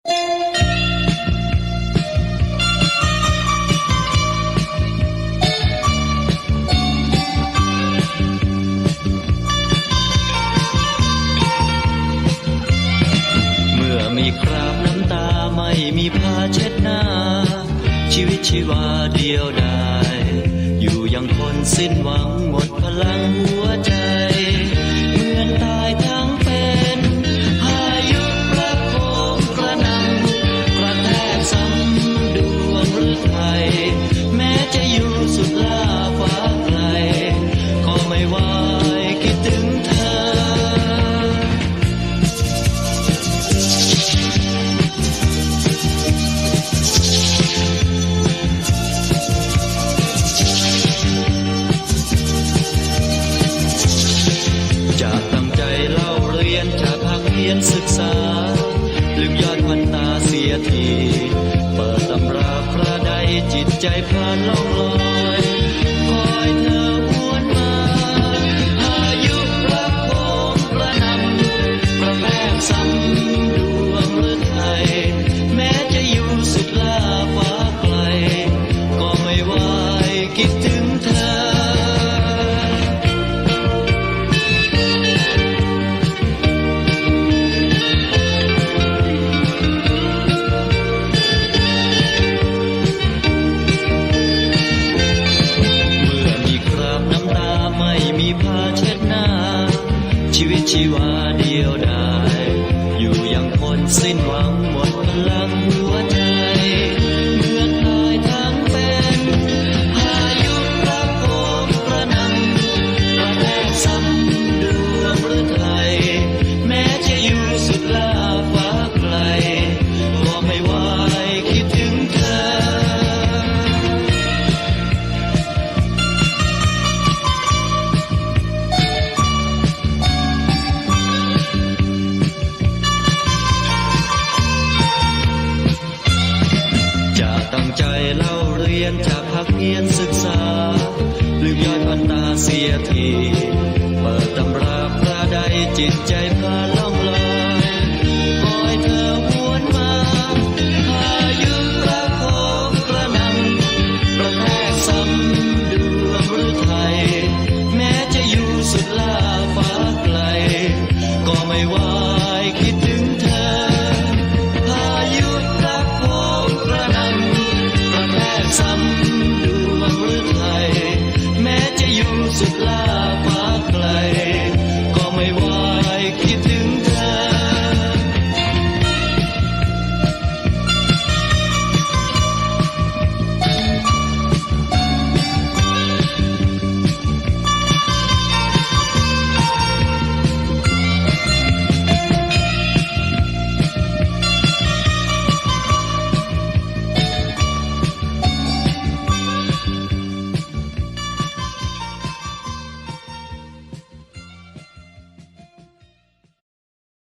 มีคราบน้ำตาไม่มีผ้าเช็ดหน้าชีวิตชีวาเดียวดายอยู่ยังคนสิ้นหวังหมดพลังหัวใจเหมือนตายทั้งเป็นพายุพระโคมกระหน่ำกระแทกซ้ำดวงฤทัยแม้จะอยู่สุดล่าฟ้าไกลก็ไม่ไหวคิดถึงเธอศึกษาลืมยอดวันตาเสียทีเปิดตำราพระใดจิตใจพลานล่องลอยคอยเธอหวนมาพายุพระโคมกระหน่ำกระแทกซ้ำดวงฤทัยแม้จะอยู่สุดล่าฟ้าไกลก็ไม่ไหวคิดถึงเธอชีวิตชีวาเดียวดายอยู่ยังคนสิ้นหวังหมดพลังหัวใจเหมือนตายทั้งเป็นพายุพระโคมกระหน่ำกระแทกซ้ำดวงฤทัยแม้จะอยู่สุดล่าฟ้าไกลก็ไม่ไหวคิดถึงเธอตั้งใจเล่าเรียนจากภาคเพียรศึกษาลืมยอดวันตาเสียทีเปิดตำราพระใดจิตใจพลาน